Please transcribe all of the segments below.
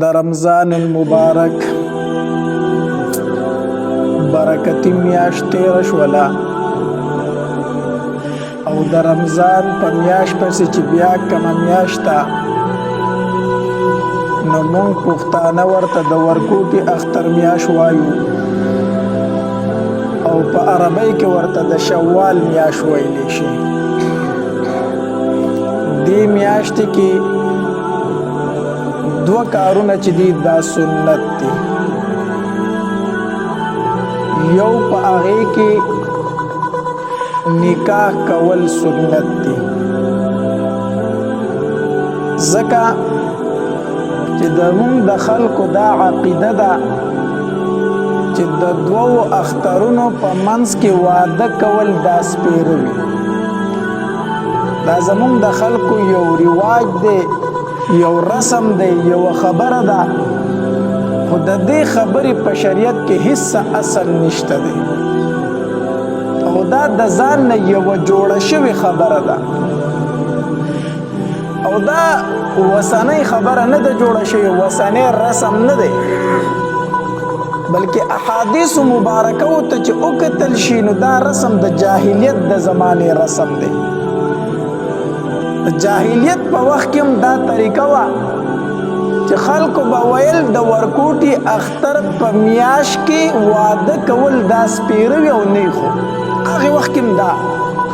د رمضان المبارک برکتی میاشت تیر شولا او د رمضان په میاشت پسې چې بیا کومه میاشت ده نو مونږ پښتانه ورته د ورکوټي اختر میاشت وایو او په عربی کې ورته د شوال میاشت ویلی شي. دې میاشت کې دوه کارونه چې دي دا سنت دي. یو په هغې کې نکاح کول سنت دي، ځکه چې زموږ د خلکو دا عقیده ده چې د دوو اخترونو په منځ کې واده کول دا سپیره وي. دا زموږ د خلکو یو رواج دی، یو رسم دی، یو خبره ده، خو د دې خبرې په شریعت کې هیڅ اصل نشته دی او دا د ځان نه یوه جوړه شوې خبره ده او دا وسنۍ خبره نه ده جوړه شوې، وسنۍ رسم نه دی، بلکې احادیث مبارکه ته چې وکتل شي نو دا رسم د جاهلیت د زمانې رسم دی. د جاهلیت په وخت کې هم دا طریقه وه چې خلکو به ویل د ورکوټي اختر په میاشت کې واده کول دا سپیره وي او نه خو هغې وخت کې هم دا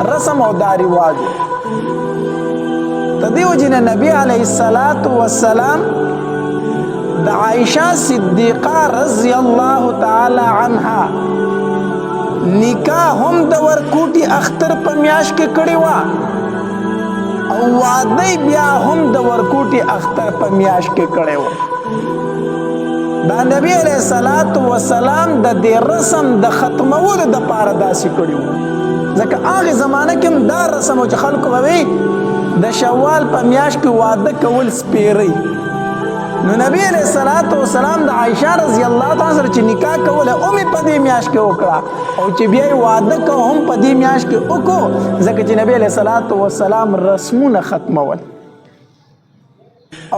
رسم او دا رواج و. د دې وجې نه نبي علیه السلام د عایشه صدیقه رضی الله تعالی عنها نکاح هم د ورکوټي اختر په میاشت کې کړې وه او واده بیا هم د ورکوټي اختر په میاشت کې کړی و. دا نبی علیه السلام د دې رسم د ختمولو دپاره داسې کړي و، ځکه هغې زمانه کې هم دا رسم و چې خلکو به وی د شوال په میاشت کې واده کول سپیری. نو نبی علیه السلام د عایشه رضی الله تعالی سره چې نکاح کوله هم یې په دې میاشت کې وکړه او چې بیا یې واده کو هم په دې میاشت کې وکړو، ځکه چې نبی علیه السلام رسمونه ختمول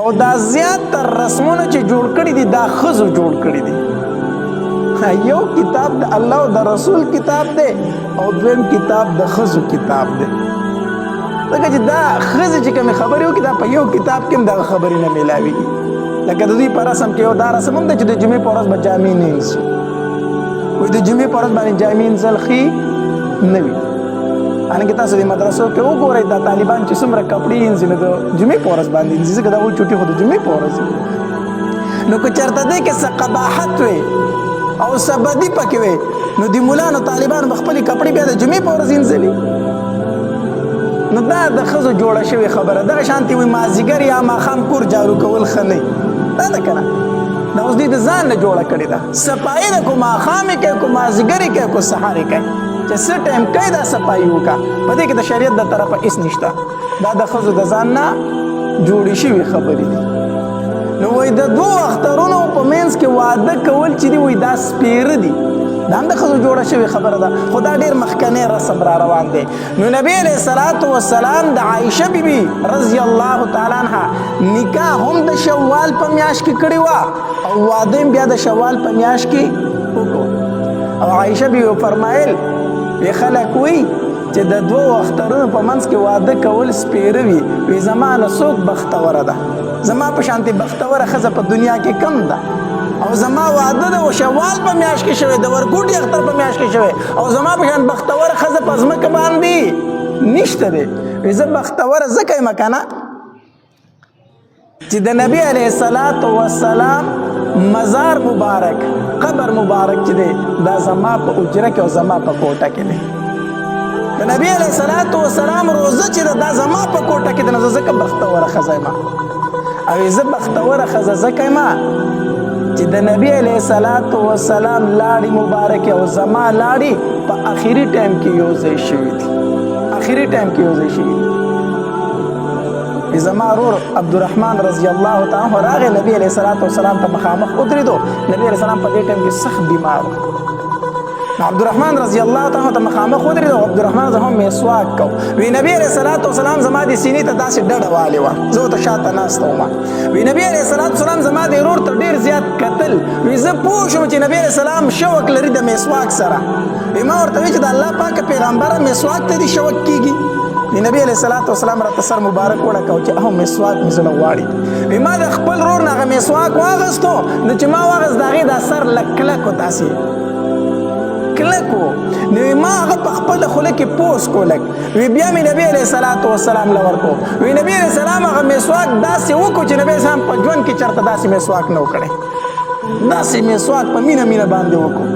او دا زیاتره رسمونه چې جوړ کړي دي دا ښځو جوړ کړي دي. یو کتاب د الله او د رسول کتاب دی او دویم کتاب د ښځو کتاب دی، ځکه چې دا ښځې چې کومې خبرې وکړي دا په یو کتاب کې هم دغه خبرې نه میلاویږي. لکه د دوی په رسم کې یو دا رسم هم دی چې د جمعې په ورځ به جامې نه اینځي، وایي د جمعې په ورځ باندې جامې اینځل ښې نه وي. حالانکې تاسو د مدرسو کې وګورئ دا طالبان چې څومره کپړې اینځي نو د جمعې په ورځ باندې اینځي، ځکه دا وایي چوټي خو د جمعې په ورځ وي. نو که چېرته دې کې څه قباحت وی او څه بدي پکې وی نو د مولانو طالبانو به خپلې کپړې بیا د جمعې په ورځ اینځلي. نو دا د ښځو جوړه شوې خبره. دغه شانتې وایي مازدیګر یا ماښام کور جارو کول ښه نه دا ده که نه، دا اوس دوی د ځان نه جوړه کړې ده. صفایي ده کو ماښام یې کوي کو مازدیګر یې کوي کو سهار یې کوي، چې څه ټایم کوي دا صفایي وکړه. په دې کې د شریعت د طرفه هېڅ نشته، دا د ښځو د ځان نه جوړې شوې خبرې دي. نو وایي د دوو اخترونو په منځ کې واده کول چې دي وایي دا سپیره دي، دا هم د ښځو جوړه شوې خبره ده، خو دا ډېر مخکنی رسم را روان دی. نو نبی علیه السلام د عایشه بیبي رضی الله تعالی عنها نکاح هم د شوال په میاشت کې کړې وه او واده هم بیا د شوال په میاشت کې وکړو. او عایشه بیبي فرمایل وی خلک وی چې د دوو اخترونو په منځ کې واده کول سپیره وي، وی زما نه څوک بختوره ده، زما په شانتې بختوره ښځه په دنیا کې کم ده او زما واده د شوال په میاشت کې شوی، د ورکوټي اختر په میاشت کې شوی او زما په شان بختوره ښځه په ځمکه باندې نشته دی. وی زه بختوره ځکه یم که نه چې د نبي علیه السلام مزار مبارک قبر مبارک چې دی دا زما په اجره کې او زما په کوټه کې دی. د نبي علیه السلام روزه چې ده دا زما په کوټه کې ده، نو زه ځکه بختوره ښځه یم. او زه بختوره ښځه ځکه یم چې د نبی علیه السلام لاړې مبارکې او زما لاړې په اخري ټایم کې یو ځای شوي دي، اخري ټایم کې یو ځای شوي دي. زما ورور عبدالرحمن رضی الله تعالی عنه راغی نبی علیه السلام ته مخامخ ودرېدو. نبی علیه السلام په دې ټایم کې سخت بیمار و. عبدالرحمن رضی الله تعالی ته مخامخ ودرېد او عبدالرحمن زه هم مسواک کو وی نبی علیه الصلاۃ والسلام زما د سینې ته داسې ډډه والې وه زه ورته شاته ناسته وم وی نبی علیه الصلاۃ والسلام زما د ورور ته ډېر زیات کتل وی زه پوه شوم چې نبی علیه السلام شوق لري د مسواک سره وی ما ورته وی چې د الله پاک پیغمبره مسواک ته دې شوق کېږي نبی علیه الصلاۃ والسلام راته سر مبارک وړکاو چې او مسواک مې زړه غواړي وی ما د خپل ورور نه هغه مسواک واغستو نو چې ما واغست د هغې دا سر لږ کلک و داسې کلک و نو ما هغه په خپله خوله کې پوس کو لږ وی بیا مې نبی علیه الصلاۃ والسلام له ورکو وی نبی علیه السلام هغه مسواک داسې وکړو چې نبی اسلام په ژوند کې چېرته داسې مسواک نه و کړی داسې مسواک په مینه مینه باندې وکړو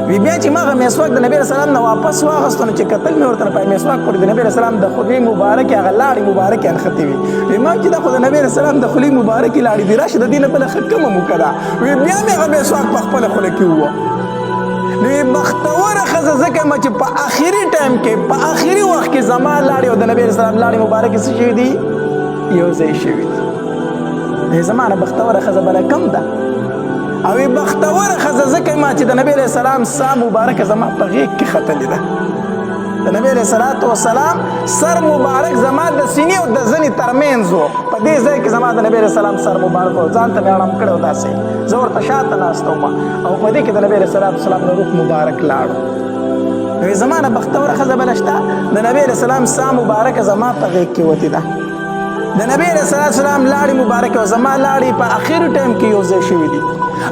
وی بیا چې ما هغه مسواک د نبی رسول الله نه واپس واغستو نو چې کتل مې ورته په مسواک پورې د نبی رسول الله د خولې مبارکې هغه لاړې مبارکې انختې وي وی ما چې دا خو د نبی رسول الله د خولې مبارکې لاړې دي راشه د دې نه بله ښه کومه مو که ده وی بیا مې هغه مسواک په خپله خوله کې ووه نو بختوره ښځه ځکه یم چې په آخري ټایم کې په آخري وخت کې زما لاړې او د نبی رسول الله لاړې مبارکې څه شوي دي یو ځای شوي دي زما نه بختوره ښځه بله کم ده او بختوره ښځه ځکه یم چې د نبی علیه السلام ساه مبارکه زما په غېږ کې ختلې ده د نبی علیه الصلاۃ والسلام سر مبارک زما د سینې او د زنې ترمنځ و په دې ځای کې زما د نبی علیه السلام سر مبارک و ځان ته مې اړم کړی و داسې زه ورته شاته ناسته وم او په دې کې د نبی علیه السلام د روح مبارک لاړو نو زما نه بختوره ښځه بله شته د نبی علیه السلام ساه مبارکه زما په غېږ کې وتې ده د نبی علیه السلام لاړې مبارکه او زما لاړې په آخري ټایم کې یو ځای شوي دي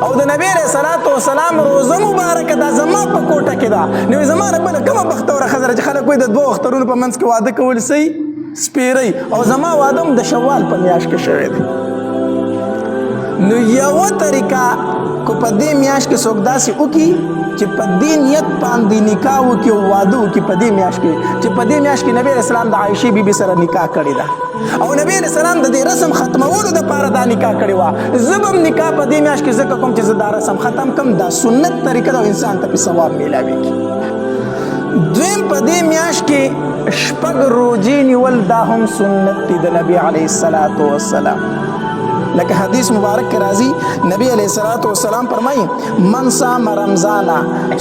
او د نبی علیه الصلاۃ والسلام روزه مبارکه دا زما په کوټه کې ده نو زما نه بله کومه بختوره ښځه ده چې خلک وایي د دوو اخترونو په منځ کې واده کول صحیح سپیرئ او زما واده هم د شوال په میاشت کې شوی دی نو یوه طریقه کو په دې میاشت کې څوک داسې وکړي چې په دې نیت باندې نکاح وکړي او واده وکړي په دې میاشت کې چې په دې میاشت کې نبی علیه السلام د عایشې بیبي سره نکاح کړې ده او نبی علیه السلام د دې رسم ختمولو دپاره دا نکاح کړې وه زه به هم نکاح په دې میاشت کې ځکه کوم چې زه دا رسم ختم کړم دا سنت طریقه ده او انسان ته پې ثواب میلاویږي دویم په دې میاشت کې شپږ روژې نیول دا هم سنت دی د نبی علیه الصلاۃ والسلام لکه حدیث مبارک کې راځي نبی علیه الصلاۃ والسلام فرمایي من صام رمضان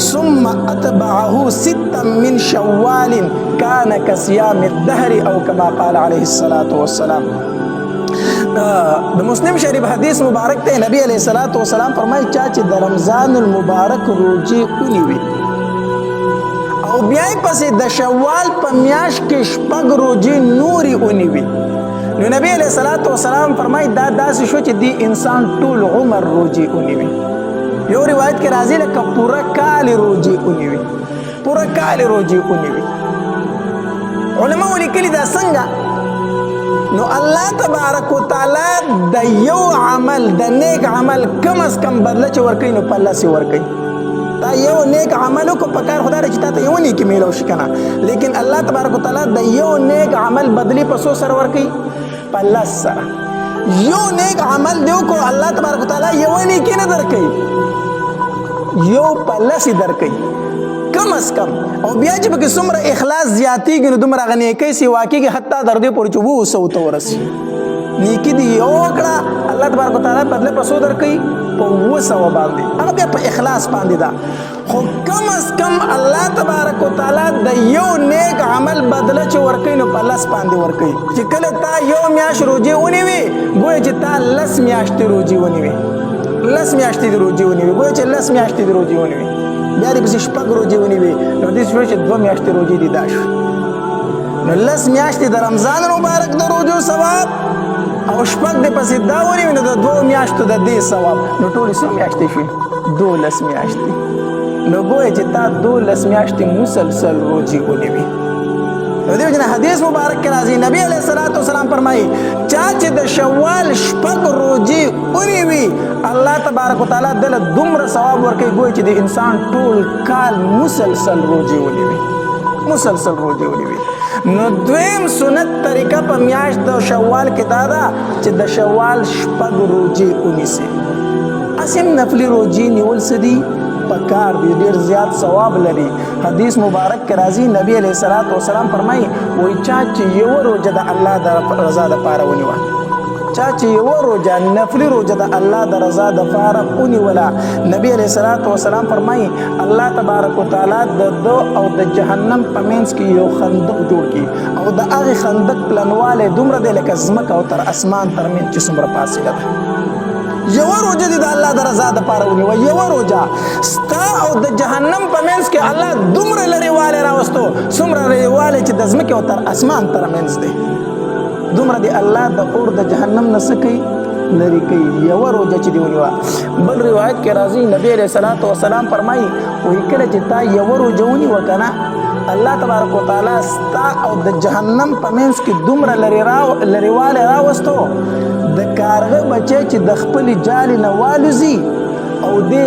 ثم اتبعه ستا من شوال كان كصيام الدهر او كما قال عليه الصلاۃ والسلام د مسلم شریف حدیث مبارک ته نبی علیه الصلاۃ والسلام فرمایي چې د رمضان المبارک روزې ونیوي او بیا یې پسې د شوال په میاشت کې شپږ روزې نورې ونیوي نو نبی علیه الصلاۃ والسلام فرمایي دا داسې شو چې دی انسان ټول عمر روزې ونیوي یو روایت کې راځي لکه پوره کال روزې ونیوي پوره کال روزې ونیوي علماء لیکلي دا څنګه نو الله تبارک وتعالی د یو عمل د نیک عمل کم از کم بدله چې ورکوي نو په الله سې ورکوي دا یو نیک عمل کو پکار خدا رچ تا ته یو نیک میلو شکنه لیکن الله تبارک وتعالی د یو نیک عمل بدلی په سو سره ورکي په الله سره یو نیک عمل دیو کو الله تبارک وتعالی یو نیک نه درکې یو په الله سي درکې کم از کم او بیا چې به څومره اخلاص زیاتیږي نو دومره غنی کوي سی واقعي حتی در دې پورې چې وو سو ته ورسي نیکی دی یو کړه الله تبارک وتعالی بدله په سو درکې په وسو باندې هغه بیا په اخلاص باندې دا خو کم از کم الله تبارک وتعالی د یو نیک عمل بدله چې ورکوي نو په لس باندې ورکوي چې کله تا یو میاشت روزې ونیوي ګویا چې تا لس میاشتې روزې ونیوي لس میاشتې د روزې ونیوي ګویا چې لس میاشتې د روزې ونیوي بیا دې پسې شپږ روزې ونیوي نو دې شوې چې دوه میاشتې روزې دي دا شو نو لس میاشتې د رمضان مبارک د روزو ثواب او شپږ دې پسې دا ونیوي نو د دوو میاشتو د دې ثواب نو ټولې څو میاشتې شوې 12 میاشتې نو ګویا چې تا 12 میاشتې مسلسل روزې ونیوي نو دې وجه نه حدیث مبارک کې راځي نبی علیه الصلاۃ والسلام فرمایي چې د شوال شپږ روزې ونیوي الله تبارک وتعالی دله دومره ثواب ورکوي ګویا چې د انسان ټول کال مسلسل روزې ونیوي مسلسل روزې ونیوي نو دویم سنت طریقه په میاشت د شوال کې دا ده چې د شوال شپږ روزې ونیسي اسیم نفلی روزې نیول څه دي پکار دی ډیر زیات ثواب لري حدیث مبارک کې راځي نبی علیه الصلاۃ والسلام فرمایي وایي چې یو روزه د الله د رضا لپاره ونیوه چا چې یوه روژه نفلي روژه د الله د رضا دپاره ونیوله نبي علیه الصلاة وسلام فرمایي الله تبارک وتعالی د ده او د جهنم په منځ کې یو خندق جوړ کړي او د هغې خندق پلنوالی دومره دی لکه ځمکه او تر اسمان تر منځ چې څومره فاصله ده یوه روژه دې د الله د رضا دپاره ونیوه یوه روژه ستا او د جهنم په منځ کې الله دومره لرېوالی راوستو څومره لرېوالی چې د ځمکې او تر اسمان تر منځ دی دومره دی الله د اور د جهنم نه څه کوي لرې کوي یوه روژه چې دې ونیوه بل روایت کې راځي نبي علیه صلات وسلام فرمایي وایي کله چې تا یوه روژه ونیوه که نه الله تبارک وتعالی ستا او د جهنم په منځ کې دومره لرېوالی راوستو د کارغه بچی چې د خپلې جالې نه والوځي او دې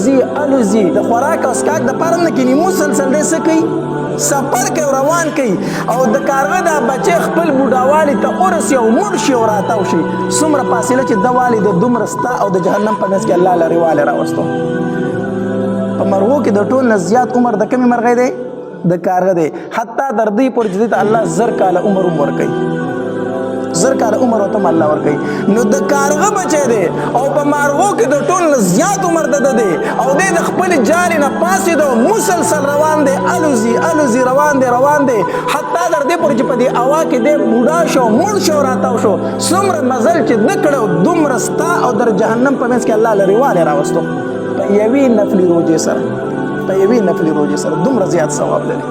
ځي الوځي د خوراک او څښاک دپاره نه کیني مسلسل دی څه کوي سفر کوي او روان کوي او د کارغه دا بچی خپل بوډاوالي ته ورسي او مړ شي او راتاو شي څومره فاصله چې ده والي د دومره ستا او د جهنم په منځ کې الله لرېوالی راوستو په مرغو کې د ټول نه زیات عمر د کومې مرغۍ دی د کارغه دی حتی تر دې پورې چې دې ته الله 1000 کاله عمر هم ورکوي 1000 کاله عمر ورته هم الله ورکوي نو د کارغه بچی دی او په مارغو کې د ټول نه زیات عمر د ده دی او دی د خپلې جالې نه پاڅېدو مسلسل روان دی الوزي روان دی حتی تر دې پورې چې په دې هوا کې دی بوډا شو مړ شو راتاو شو څومره مزل چې ده کړی دومره ستا او در جهنم په منځ کې الله لرېوالی راوستو په یوې نفلي روژې سره دومره زیات ثواب لري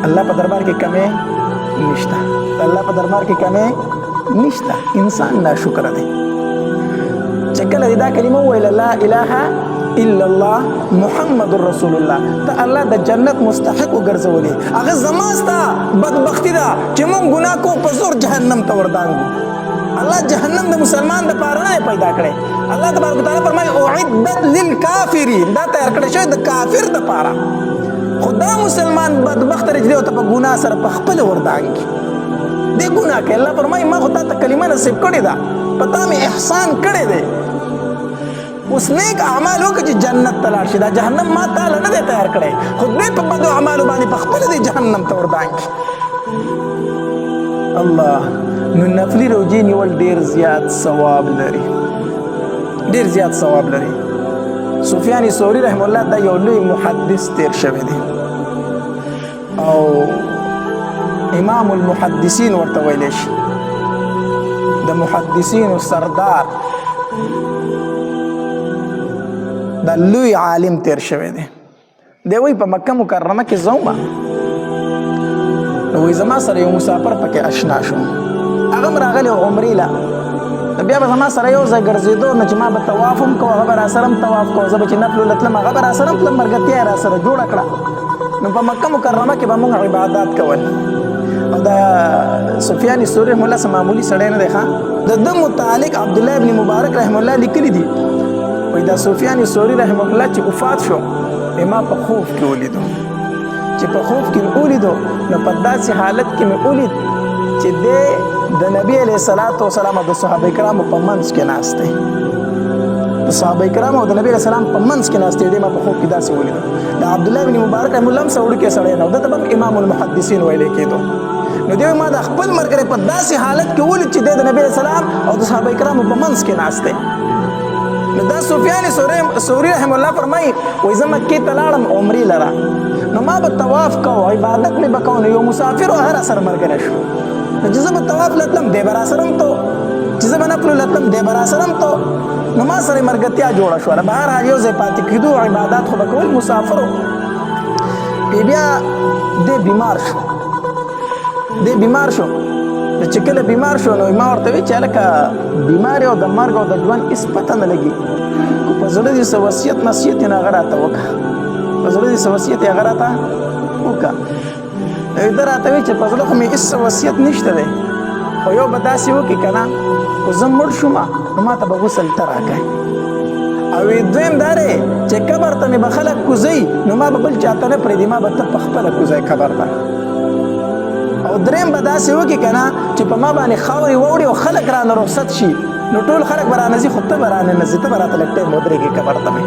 الله په دربار کې کمی نشته الله په دربار کې کمی نشته انسان ناشکره دی چې کله دا کلمه وویله لا اله الا الله محمد رسول الله ته الله د جنت مستحق وګرځولې هغه زما ستا بدبختي ده چې موږ ګناه کوو په زور جهنم ته وردانګو الله جهنم د مسلمان دپاره نه پیدا کړی الله تبارک وتعالی فرمایي اعدت للکافرین دا تیار کړی شوی د کافر دپاره خدا مسلمان بدبخت رجلی او ته په ګناه سره په خپله وردانګي دې ګناه کوي الله فرمایي ما خو تا ته کلمه نصیب کړې ده په تا مې احسان کړی دی اوس نیک اعمال وکړه چې جنت ته لاړ شي دا جهنم ما تاله نه دی تیار کړی خو دوی په بدو اعمالو باندې په خپله دی جهنم ته وردانګي الله نو نفلي روژې نیول ډېر زیات ثواب لري سفیان ثوری رحم الله دا یو لوی محدث تیر شوی دی او امام المحدثین ورته ویلی شي د محدثینو سردار دا لوی عالم تیر شوی دی دی وایي په مکه مکرمه کې زومه نو وایي زما سره یو مسافر پکې اشنا شو هغه هم راغلی عمرې له بیا به زما سره یو ځای ګرځېدو نو چې ما به طواف هم کوو هغه به راسره هم طواف کوو زه به چې نفلو له تلم هغه به راسره هم تلم ملګرتیا یې راسره جوړه کړه نو په مکه مکرمه کې به موږ عبادات کول او دا سفیان ثوری رحم الله څه معمولي سړی نه دی ښه د ده متعلق عبدالله ابن مبارک رحم الله لیکلي دي وایي دا سفیان ثوری رحم الله چې وفات شو ما په خوب کې ولیدو چې په خوب کې مې ولیدو نو په داسې حالت کې مې ولید چې دی د نبی علیه الصلاة وسلام او د صحابه کرامو په منځ کې ناست دی د صحابه کرامو او د نبی علیه السلام په منځ کې ناست دی ما په خوب کې داسې ولیدو د عبدالله بن مبارک رحم الله هم څه وړوکی سړی نه و ده ته به هم امام المحدثین ویلی کېدو نو دی ما د خپل ملګری په داسې حالت کې ولید چې دی د نبی علیه السلام او د صحابه کرامو په منځ کې ناست دی نو دا سفیان ثوری رحم الله فرمایي وایي زه مکې ته لاړم عمرې لره نو ما به طواف کوو عبادت مې به کوو نو یو مسافر و هغه راسره ملګری شو نو چې زه به طواف لتلم دی به راسره هم تو چې زه به نفلو لتلم دی به راسره هم تو نو ما سره یې ملګرتیا جوړه شوله بهرحال یو ځای پاتې کېدو عبادات خو به کول مسافر و بیا دی بیمار شو چې کله بیمار شو نو ما ورته وی چې هلکه بیماري او د مرګ او د ژوند هېڅ پته نه لګي خو په زړه دې څه وصیت نصیحت یې نه هغه راته وکړه ده راته وی چې په زړه خو مې هېڅ وصیت نشته دی خو یو به داسې وکړي که نه خو زه مړ شومه نو ما ته به غسل ته راکړئ او دویم دا دی چې قبر ته مې به خلک کوزوي نو ما به بل چاته نه پرېږدي ما به ته په خپله کوزوي قبر ته او دریم به داسې وکړي که نه چې په ما باندې خاورې واوړي او خلک رانه رخصت شي نو ټول خلک به رانه ځي خو ته به رانه نه ځي ته به راته لږ ټایم ودرېږې قبر ته مې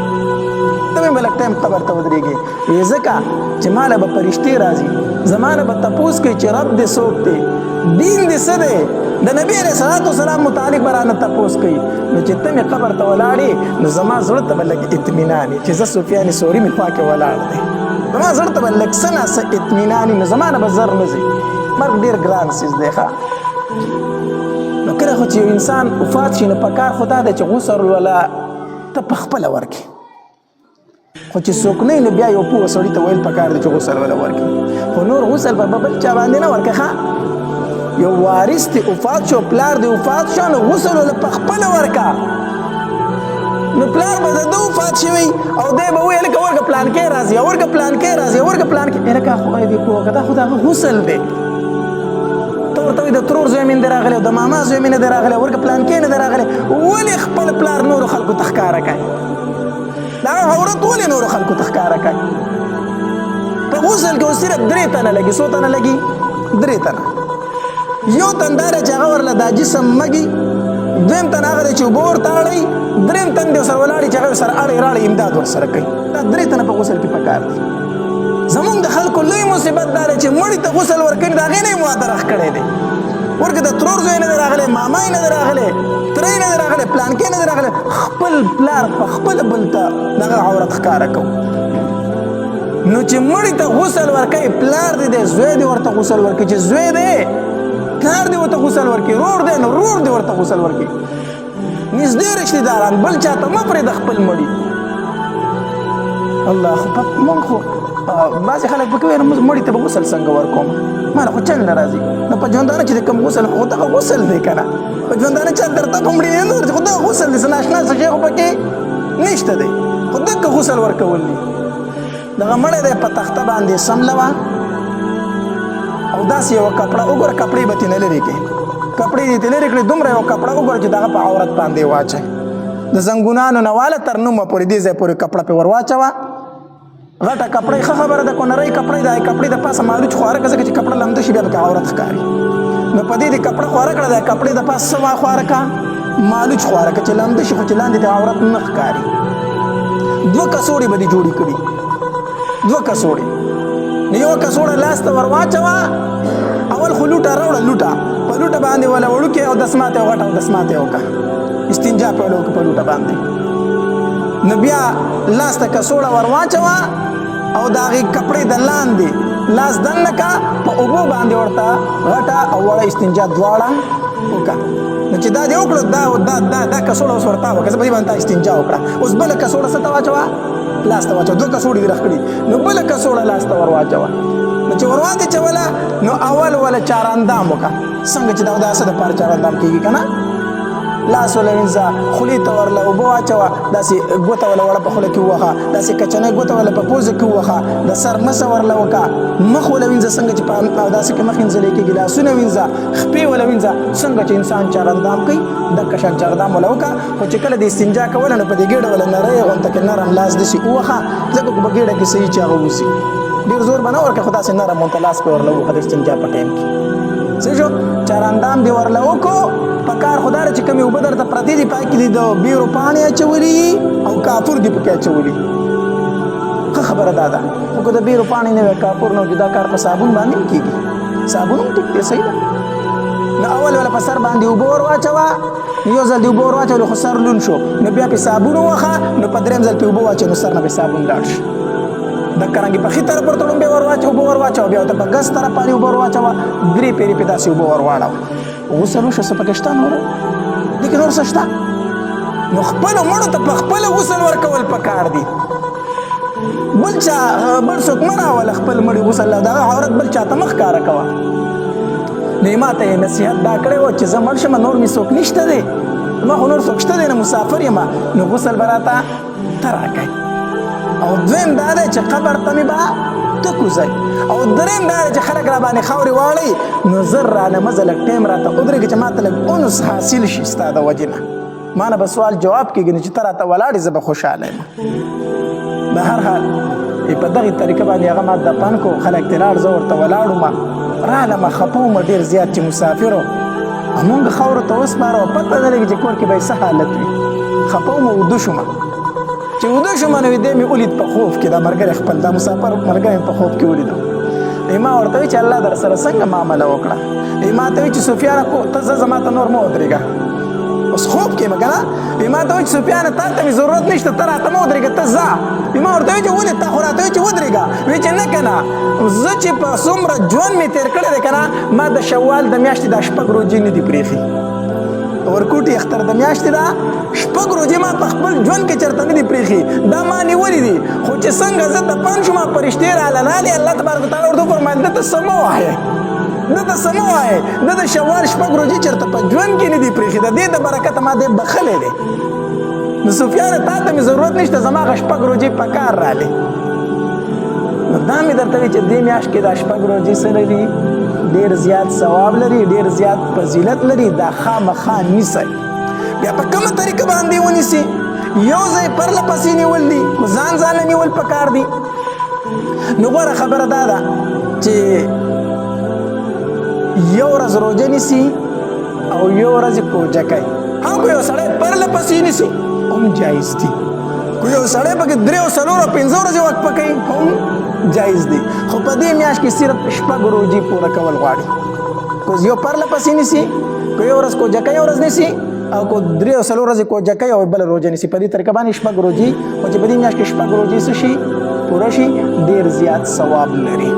ته مې به لږ ټایم قبر ته ودرېږې. وایي ځکه چې ماله به فرشتې راځي، زما نه به تپوس کوي چې رب دې څوک دی، دین دې څه دی، د نبي علیه صلات وسلام متعلق به رانه تپوس کوي. نو چې ته مې قبر ته ولاړې نو زما زړه ته به لږ اطمینان وي چې زه سفیان ثوري مې خوا کې ولاړ دی، زما زړه ته به لږ څه نه څه اطمینان وي. نو زما نه به زر نه ځي. مرګ ډېر ګران څیز دی ښه. نو کله خو چې یو انسان وفات شي نو پکار خو دا دی چې غسل ولا ته په خپله ورکړې، خو چې څوک نه نو بیا یو پوه سړي ته ویل پکار دی چې غسل ولا ورکړي، خو نور غسل به بل چا باندې نه ورکړې. ښه یو وارث دی وفات شو، پلار دی وفات شو، نو غسل ولا په خپله ورکړه. نو پلار به د ده وفات شوی او دی به وویل لکه ورکه پلانکی راځي، ورکه پلانکی راځي، ورکه پلانکی. لکه خدای دې پوه کړه دا خو د هغه غسل دی. ته ورته وایي د ترور زوی مې نه دی راغلی او د ماما زوی مې نه دی راغلی، ورکه پلانکی نه دی راغلی. ولې خپل پلار نورو خلکو ته ښکاره کوي؟ د هغه عورت ولې نورو خلکو ته ښکاره کوي؟ په غسل کې اوس صرف 3 تنه لګي. څو تنه لګي؟ 3 تنه. یو تن دا دی چې هغه ورله دا جسم مږي، دویم تن هغه دی چې اوبه ورته اړوي، دریم تن دی ورسره ولاړ چې هغه ورسره اړی راړی امداد ورسره کوي. دا 3 تنه په غسل کې پکار دي. زمونږ د خلکو لوی مصیبت دا دی چې مړي ته غسل ورکوي د هغې نه یې مواده راخ کړی دی. ورکه د ترور زوی نه دی راغلی، ماما یې نه دی راغلی، تره یې نه دی راغلی، پلانکی نه دی راغلی، خپل پلار په خپله بل ته دغه عورت ښکاره کوو. نو چې مړي ته غسل ورکوي پلار دی دی، زوی دی ورته غسل ورکوي، چې زوی دی پلار دی ورته غسل ورکوي، رور دی نو رور دی ورته غسل ورکوي. نږدې رشتې داران بل چاته مه پرېږده خپل مړي. الله خو مونږ خو بعضې خلک پکې وایي مړي ته به غسل څنګه ورکوم، ما له خو چل نه راځي. نو په ژوندانه چې د کوم غسل خو دغه غسل دی که نه، په ژوندانه چل درته په مړي نه درځي، خو دغه غسل دی، څه ناشنا څه شی خو پکې نشته دی، خو دغه غسل ورکول دي. دغه مړی دی په تخته باندې سملوه او داسې یوه کپړه وګوره، کپړې به ترې نه لرې کړې، کپړې دې ترې لرې کړې، دومره یوه کپړه وګوره چې دغه په عورت باندې واچوي، د زنګونانو نه واله تر نومه پورې دې ځای پورې کپړه پرې ور واچوه. غټه کپړۍ ښه خبره ده، کو نرۍ کپړۍ ده، کپړۍ د پاسه مالوچ خواره کړه، ځکه چې کپړه لمده شي بیا پکې عورت ښکاري. نو په دې دې کپړه خواره کړه، د کپړۍ د پاسه څه خواره کړه؟ مالوچ خواره کړه چې لمده شي، خو چې لاندې د عورت نه ښکاري. 2 کڅوړې به دې جوړې کړي، 2 کڅوړې. نو یوه کڅوړه لاس ته ور واچوه، اول خو لوټه راوړه، لوټه په لوټه باندې وله وړوکې او دسماته یو غټه او دسماته یې وکړه، استنجا پې وله وکړه په لوټه باندې. نو بیا لاس ته کڅوړه ور واچوه او د هغې کپړې د لاندې لاس دننه کړه، په اوبو باندې ورته غټه او وړه استنجا دواړه وکړه. نو چې دا دې وکړو دا کڅوړه اوس ورته وکړه، زه په دې باندې تا استنجا وکړه. اوس بله کڅوړه څه ته واچوه؟ لاس ته واچوه. 2 کڅوړې دې رخ کړي، نو بله کڅوړه لاس ته ور واچوه. نو چې ور واچوله نو اول وله چاراندام وکړه، څنګه چې دا داسې دپاره چاراندام کېږي که نه. لاس وله وینځه، خولې ته ورله اوبه واچوه، داسې ګوته وله وړه په خوله کې ووهه، داسې کچنۍ ګوته وله په پوزه کې ووهه، د سر مسه ورله وکړه، مخ وله وینځه څنګه چې په اوداسه کې مخ وینځلی کېږي، لاسونه وینځه، خپې وله وینځه، څنګه چې انسان چاراندام کوي دقه شان چاراندام وله وکړه. خو چې کله د استنجا کوله نو په دې ګېډه وله نری غونته کې نرم لاس داسې ووهه، ځکه په ګېډه کې صحیح چې هغه وسي، ډېر زور به نه ورکړه، خو داسې نرم غونته لاس پې ورله ووهه د استنجا په ټایم کې. صحیح شو؟ چاراندام دې ورله وکړو. پکار خو دا ده چې کومې اوبه درته پرتې دي پای کې دي د بیرو پاڼې اچولي او کافور دي پکې اچولي. ښه خبره دا ده، خو که د بیرو پاڼې نه وي کافور نه وي دا کار په صابون باندې هم کېږي، صابون هم ټیک دی، صحیح ده. نو اول وله په سر باندې اوبه ور واچوه، یو ځل دې اوبه ور واچولې خو سر لوند شو، نو بیا پې صابون ووهه، نو په 3م ځل پې اوبه واچوه نو سر نه پې صابون لاړ شي. دکه رنګې په ښي طرف ورته لومبې اوبه ور واچوه، بیا ورته په ګس طرف باندې اوبه ور واچوه، 3 پېرې پې داسې اوبه ور واړوه. غسل وشو، څه پکې شته نور؟ دې کې نور څه شته؟ نو خپلو مړو ته په خپله غسل ورکول پکار دي، بل چا بل څوک مه راوله خپل مړي غسل، دغه عورت بل چاته مه ښکاره کوه. نو یې ما ته یې نصیحت دا کړی و چې زه مړ شم نور مې څوک نشته دی، ما خو نور څوک شته دی نه، مسافر یم، نو غسل به راته ته راکوئ. او دویم دا دی چې قبر ته مې به ته کوزئ. او دریم دا دی چې خلک را باندې خاورې واړئ، نو زر رانه مزه لږ ټایم راته ودرېږي چې ما ته لږ انس حاصل شي ستا د وجې نه. ما نه به سوال جواب کېږي نو چې ته راته ولاړې زه به خوشحاله یم. به هر حال په دغې طریقه باندې هغه ما دفن کړو، خلک ترې لاړ، زه ورته ولاړم، رالمه خفه ومه ډېر زیات چې مسافر و، همونږ خاورو ته وسپاره، پته نه لګي چې کور کې به یې څه حالت وي. خفه ومه وده شومه چې وده شو نو دې مې ولید په خوب کې دا ملګری خپل دا مسافر ملګری په خوب کې ولیدو ما ورته وی چې الله در سره څنګه معامله وکړه ما ته وی چې سفیان کو ته زما ته نور مو ودرېږه اوس خوب کې مګنه ما ته وی چې سفیان ته ته ضرورت نشته ته راته مو ودرېږه ته ځه ما ورته وی چې ولې تا خو راته وی چې ودرېږه وی چې نه کنه زه چې په څومره ژوند مې تېر کړی دی کنه ما د شوال د میاشتې دا 6 ورځې نه دي پرېښي ورکوټي اختر د میاشتې دا 6 ورځې ما په خپل ژوند کې چېرته نه دي پرېښي دا ما نیولي دي خو چې څنګه زه دفن شوم فرشتې رالنالې الله تبارک وتعالی ورته وفرمایل دته څه مه وایې دته څه مه وایې د د شوال 6 ورځې چېرته په ژوند کې نه دي پرېښي د دې د برکته ما دې بخلی دی نو سفیانه تا ته مې ضرورت نشته زما هغه 6 ورځې په کار رالې نو دا مې درته وایي چې دې میاشت کې دا 6 ورځې څه لري ډېر زیات ثواب لري ډېر زیات فضیلت لري دا خامخا نیسئ بیا په کومه طریقه باندې ونیسي یو ځای پرله پسې نیول دي ځان ځانله نیول پکار دي نو غوره خبره دا ده چې یو ورځ روژه نیسي او یو ورځ کوجه کوي هم که یو سړی پرله پسې نیسي هم جایز دي که یو سړی پکې 3 او 4 او 5 ورځې وقفه کوي هم جایز دي خو په دې میاشت کې صرف 6 روژې پوره کول غواړي که یو پرله پسې نیسي که یو ورځ کوجه کوي یو ورځ نیسي او کو 3 او 4 ورځې کوجه کوي او بل روژه نیسي په دې طریقه باندې 6 روژې خو چې په دې میاشت کې 6 روژې څه شي پوره شي ډېر زیات ثواب لري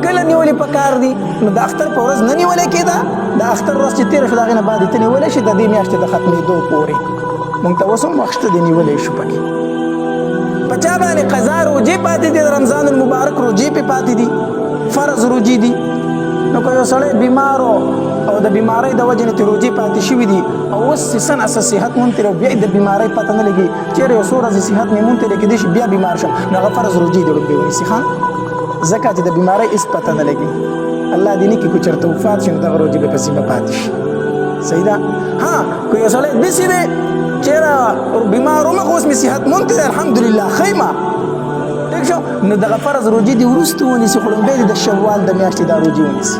کله نیولې پکار دي نو د اختر په ورځ نه نیولې کېده د اختر ورځ چې تېره شو د هغې نه بعد یې ته نیولی شي د دې میاشتې د ختمېدو پورې مونږ ته اوس هم وخت شته د نیولی شو پکې په چا باندې قضا روژې پاتې دي د رمضان المبارک روژې پې پاتې دي فرض روژې دي نو که یو سړی بیمار او د بیمارۍ د وجې نه ترې روژې پاتې شوي دي او اوس څه ناڅه صحت مونږ تېرې او بیا یې د بیمارۍ پته نه لګي چېرې یو څو ورځې صحت مې مونږ تېرې کېدای شي بیا بیمار شم نو هغه فرض روژې دې ړومبې ونیسي ښه ځکه چې د بیمارۍ هېڅ پته نه لګي الله دې نه کړي که چېرته وفات شي نو دغه روژې به پسې به پاتې شي صحیح ده ها که یو سړی داسې دی چېرې بیمار وم خو اوس مې صحت مند دی الحمدلله ښه یم ټیک شو نو دغه فرض روژې دې وروسته ونیسي خو لومبی دې د شوال د میاشتې دا روژې ونیسي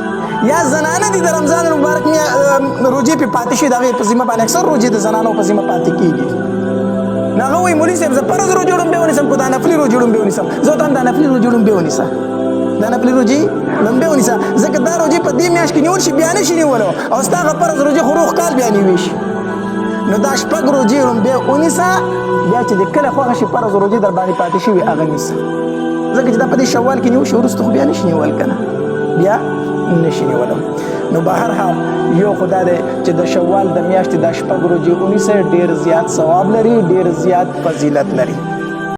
یا زنانه دي د رمضان المبارک روژې پې پاتې شي د هغې په ذمه باندې اکثر روژې د زنانو په ذمه پاتې کېږي نو هغه وایي مولي صاحب زه فرض روژې لومبی ونیسم که دا نفلي روژې لومبی ونیسم زه ورته هم دا نفلي روژې لومبی ونیسه دا نفلي روژې لومبی ونیسه ځکه دا روژې په دې میاشت کې نیول شي بیا نه شي نیولو او ستا هغه فرض روژې خو روغ کال بیا نیوي شي نو دا 6 روژې لومبی ونیسه بیا چې د کله خوښه شي فرض روژې در باندې پاتې شوي هغه نیسه ځکه چې دا په دې شوال کې نیو شي وروسته خو بیا نه شي نیول که نه بیا نشي نیولم نو به هر حال یو خو دا دی چې د شوال د میاشتې دا 6 روژې ونیسئ ډېر زیات ثواب لري ډېر زیات فضیلت لري